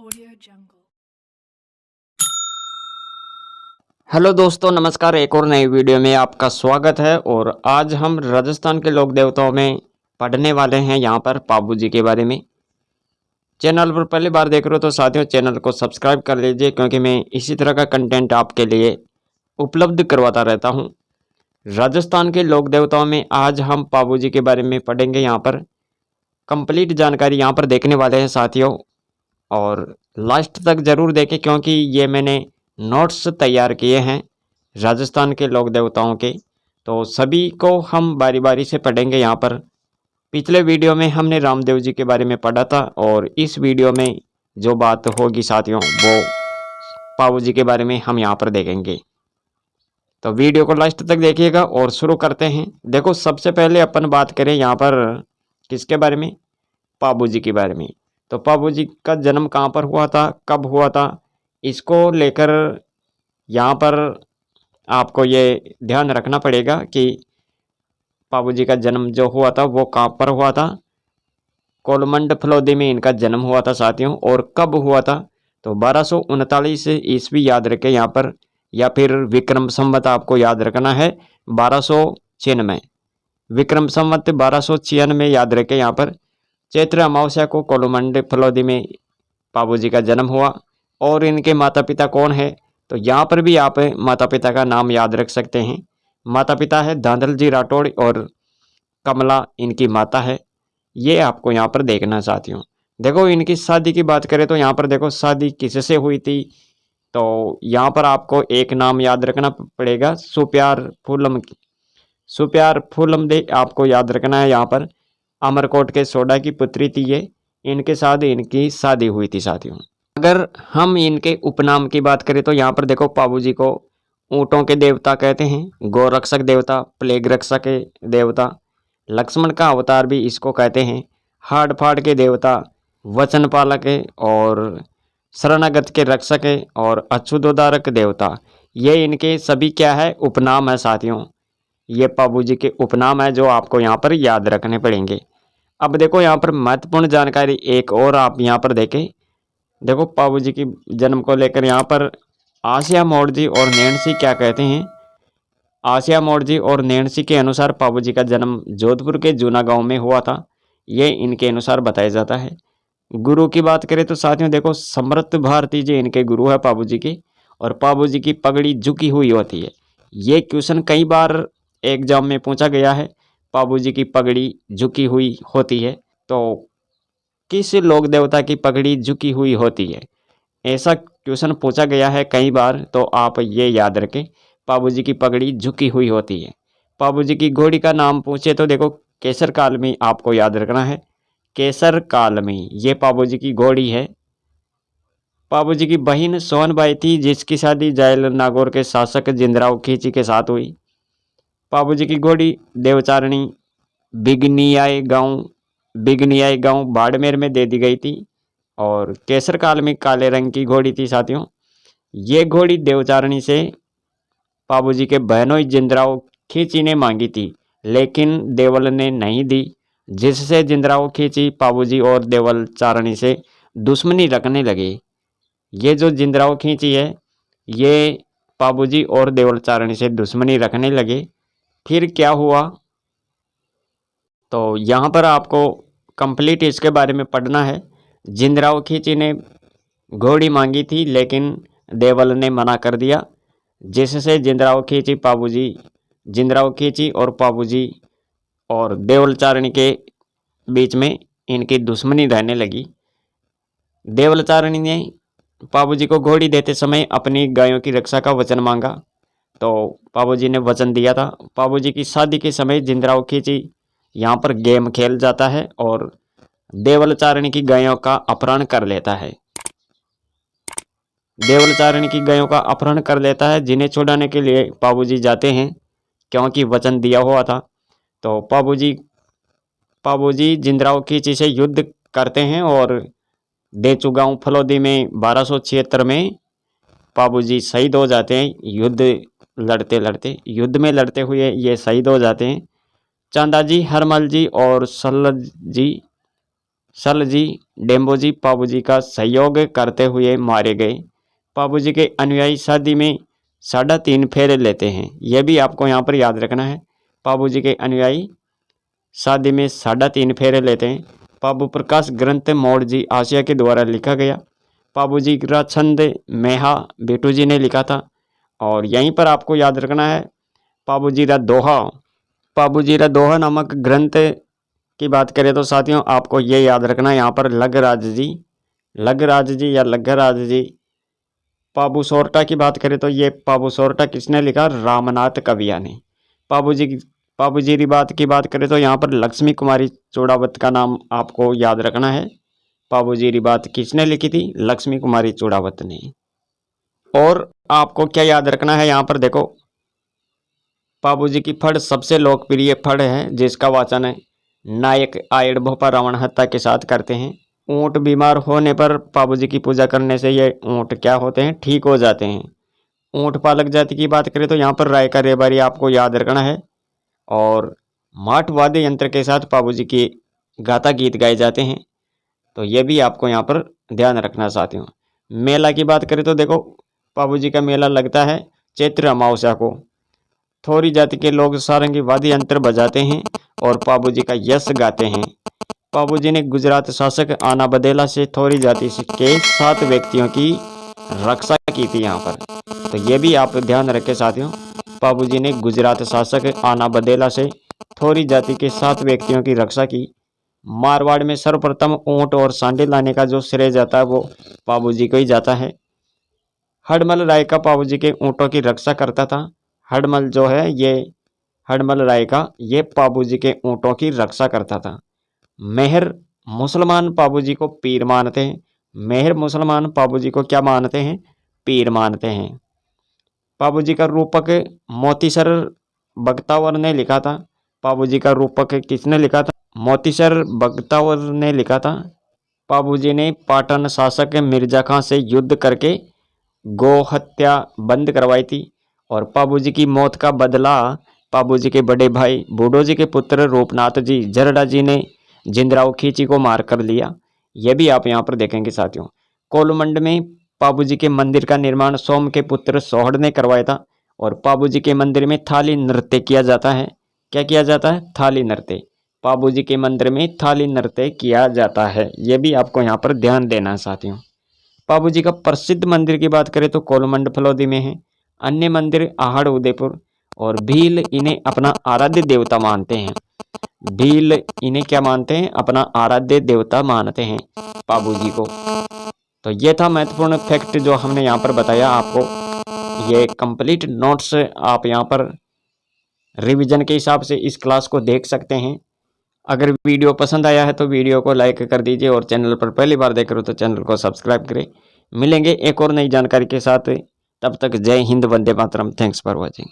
Audio Jungle। Hello दोस्तों, नमस्कार। एक और नई वीडियो में आपका स्वागत है। और आज हम राजस्थान के लोक देवताओं में पढ़ने वाले हैं यहाँ पर पाबू जी के बारे में। चैनल पर पहली बार देख रहे हो तो साथियों चैनल को सब्सक्राइब कर लीजिए, क्योंकि मैं इसी तरह का कंटेंट आपके लिए उपलब्ध करवाता रहता हूँ। राजस्थान के लोक देवताओं में आज हम पाबू जी के बारे में पढ़ेंगे। यहाँ पर कंप्लीट जानकारी यहाँ पर देखने वाले हैं साथियों, और लास्ट तक ज़रूर देखें, क्योंकि ये मैंने नोट्स तैयार किए हैं राजस्थान के लोक देवताओं के, तो सभी को हम बारी बारी से पढ़ेंगे। यहाँ पर पिछले वीडियो में हमने रामदेव जी के बारे में पढ़ा था, और इस वीडियो में जो बात होगी साथियों वो पाबू जी के बारे में हम यहाँ पर देखेंगे। तो वीडियो को लास्ट तक देखिएगा और शुरू करते हैं। देखो, सबसे पहले अपन बात करें यहाँ पर किसके बारे में, पाबू जी के बारे में। तो पाबू जी का जन्म कहाँ पर हुआ था, कब हुआ था, इसको लेकर यहाँ पर आपको ये ध्यान रखना पड़ेगा कि पाबू जी का जन्म जो हुआ था वो कहाँ पर हुआ था। कोलमंड फलोदी में इनका जन्म हुआ था साथियों। और कब हुआ था, तो 1239 ईस्वी याद रखें यहाँ पर, या फिर विक्रम संवत आपको याद रखना है 1296। विक्रम संवत 1296 याद रखें यहाँ पर। चैत्र अमावस्या को कोलमंड फलोदी में पाबू जी का जन्म हुआ। और इनके माता पिता कौन है, तो यहाँ पर भी आप माता पिता का नाम याद रख सकते हैं। माता पिता है धांधल जी राठौड़ और कमला इनकी माता है। ये आपको यहाँ पर देखना है साथियों। देखो, इनकी शादी की बात करें तो यहाँ पर देखो शादी किससे हुई थी, तो यहाँ पर आपको एक नाम याद रखना पड़ेगा, सुप्यार फूलम की। सुप्यार फूलम दे आपको याद रखना है। यहाँ पर अमरकोट के सोडा की पुत्री थी ये, इनके साथ इनकी शादी हुई थी साथियों। अगर हम इनके उपनाम की बात करें तो यहाँ पर देखो, पाबू जी को ऊँटों के देवता कहते हैं, गोरक्षक देवता, प्लेग रक्षक देवता, लक्ष्मण का अवतार भी इसको कहते हैं, हाड़ फाड़ के देवता, वचन पालक और शरणागत के रक्षक और अछूतोद्धारक देवता। ये इनके सभी क्या है, उपनाम है साथियों। ये पाबू जी के उपनाम है जो आपको यहाँ पर याद रखने पड़ेंगे। अब देखो, यहाँ पर महत्वपूर्ण जानकारी एक और आप यहाँ पर देखें। देखो, पाबू जी की जन्म को लेकर यहाँ पर आसिया मोड़ जी और नैणसी क्या कहते हैं। आसिया मोड़ जी और नैणसी के अनुसार पाबू जी का जन्म जोधपुर के जूना गांव में हुआ था, ये इनके अनुसार बताया जाता है। गुरु की बात करें तो साथियों देखो, समर्थ भारती जी इनके गुरु है पाबू जी के। और पाबू जी की पगड़ी झुकी हुई होती है। ये क्वेश्चन कई बार एग्जाम में पूछा गया है, पाबू जी की पगड़ी झुकी हुई होती है तो किस लोक देवता की पगड़ी झुकी हुई होती है, ऐसा क्वेश्चन पूछा गया है कई बार। तो आप ये याद रखें, पाबू जी की पगड़ी झुकी हुई होती है। पाबू जी की घोड़ी का नाम पूछे तो देखो, केसर कालमी आपको याद रखना है। केसर कालमी ये पाबू जी की घोड़ी है। पाबू जी की बहन सोहनबाई थी, जिसकी शादी जायल नागौर के शासक जिंदराव खींची के साथ हुई। पाबू जी की घोड़ी देवचारणी बिगनियाई गांव बाड़मेर में दे दी गई थी। और केसर काल में काले रंग की घोड़ी थी साथियों। ये घोड़ी देवचारणी से पाबू जी के बहनोई जिंदराव खींची ने मांगी थी, लेकिन देवल ने नहीं दी, जिससे जिंदराव खींची पाबू जी और देवल चारणी से दुश्मनी रखने लगे। ये जो जिंदराव खींची है, ये पाबू जी और देवल चारणी से दुश्मनी रखने लगे। फिर क्या हुआ, तो यहाँ पर आपको कंप्लीट इसके बारे में पढ़ना है। जिंदराव खींची ने घोड़ी मांगी थी, लेकिन देवल ने मना कर दिया, जिससे जिंदराव खींची और पाबू जी और देवल चारणी के बीच में इनकी दुश्मनी रहने लगी। देवल चारणी ने पाबू जी को घोड़ी देते समय अपनी गायों की रक्षा का वचन मांगा, तो पाबू जी ने वचन दिया था। पाबू जी की शादी के समय जिंदराव खींची यहाँ पर गेम खेल जाता है और देवल चारणी की गायों का अपहरण कर लेता है। देवल चारणी की गायों का अपहरण कर लेता है, जिन्हें छुड़ाने के लिए पाबू जी जाते हैं, क्योंकि वचन दिया हुआ था। तो पाबू जी जिंदराव खींची से युद्ध करते हैं और देचू गांव फलोदी में 1276 में पाबू जी शहीद हो जाते हैं। युद्ध में लड़ते हुए ये शहीद हो जाते हैं। चांदा जी, हरमल जी और सल्लज जी सलजी डेम्बोजी पाबूजी का सहयोग करते हुए मारे गए। पाबूजी के अनुयायी शादी में 3.5 फेरे लेते हैं। यह भी आपको यहाँ पर याद रखना है। पाबूजी के अनुयायी शादी में 3.5 फेरे लेते हैं। पाबू प्रकाश ग्रंथ मोड़ जी आसिया के द्वारा लिखा गया। पाबूजी का छंद मेहा बेटू जी ने लिखा था। और यहीं पर आपको याद रखना है पाबूजी रा दोहा। पाबूजी रा दोहा नामक ग्रंथ की बात करें तो साथियों आपको ये याद रखना है, यहाँ पर लगराज जी या लग्गराज जी। पाबू सोरठा की बात करें तो ये पाबू सोरठा किसने लिखा? रामनाथ कविया ने। पाबूजी की बात करें तो यहाँ पर लक्ष्मी कुमारी चूड़ावत का नाम आपको याद रखना है। पाबूजी की बात किसने लिखी थी? लक्ष्मी कुमारी चूड़ावत ने। और आपको क्या याद रखना है, यहाँ पर देखो पाबूजी की फड़ सबसे लोकप्रिय फड़ है जिसका वाचन है नायक आयड़ भोपा रावण हत्या के साथ करते हैं। ऊँट बीमार होने पर पाबूजी की पूजा करने से ये ऊँट क्या होते हैं? ठीक हो जाते हैं। ऊँट पालक जाति की बात करें तो यहाँ पर राय का रेबारी आपको याद रखना है। और माठ वाद्य यंत्र के साथ पाबूजी की गाथा गीत गाए जाते हैं, तो ये भी आपको यहाँ पर ध्यान रखना साथियों। मेला की बात करें तो देखो पाबूजी का मेला लगता है चैत्र अमावस्या को। थोरी जाति के लोग सारंगी वाद्य यंत्र बजाते हैं और पाबूजी का यश गाते हैं। पाबूजी ने गुजरात शासक आना बदेला से थोरी जाति के 7 व्यक्तियों की रक्षा की थी यहाँ पर, तो ये भी आप ध्यान रखें साथियों। पाबूजी ने गुजरात शासक आना बदेला से थोरी जाति के 7 व्यक्तियों की रक्षा की। मारवाड़ में सर्वप्रथम ऊंट और सांडे लाने का जो श्रेय जाता है वो पाबूजी को ही जाता है। हडमल राय का पाबूजी के ऊंटों की रक्षा करता था। हडमल जो है ये हडमल राय का ये पाबूजी के ऊंटों की रक्षा करता था। मेहर मुसलमान पाबूजी को पीर मानते हैं। मेहर मुसलमान पाबूजी को क्या मानते हैं? पीर मानते हैं। पाबूजी का रूपक मोतीसर बख्तावर ने लिखा था। पाबूजी का रूपक किसने लिखा था? मोतीसर बख्तावर ने लिखा था। पाबूजी ने पाटन शासक मिर्जा खां से युद्ध करके गौ हत्या बंद करवाई थी। और पाबूजी की मौत का बदला पाबूजी के बड़े भाई बूढ़ो जी के पुत्र रूपनाथ जी जरडा जी ने जिंदराव खींची को मार कर लिया। यह भी आप यहाँ पर देखेंगे साथियों। कोलमंड में पाबूजी के मंदिर का निर्माण सोम के पुत्र सोहड़ ने करवाया था। और पाबूजी के मंदिर में थाली नृत्य किया जाता है। क्या किया जाता है? थाली नृत्य। पाबूजी के मंदिर में थाली नृत्य किया जाता है, यह भी आपको यहाँ पर ध्यान देना है साथियों। पाबूजी का प्रसिद्ध मंदिर की बात करें तो कोलमंड फलोदी में है। अन्य मंदिर आहड़ उदयपुर और भील इन्हें अपना आराध्य देवता मानते हैं। भील इन्हें क्या मानते हैं? अपना आराध्य देवता मानते हैं पाबूजी को। तो ये था महत्वपूर्ण फैक्ट जो हमने यहाँ पर बताया आपको। ये कंप्लीट नोट्स आप यहाँ पर रिवीजन के हिसाब से इस क्लास को देख सकते हैं। अगर वीडियो पसंद आया है तो वीडियो को लाइक कर दीजिए और चैनल पर पहली बार देख रहे हो तो चैनल को सब्सक्राइब करें। मिलेंगे एक और नई जानकारी के साथ, तब तक जय हिंद, वंदे मातरम। Thanks for watching.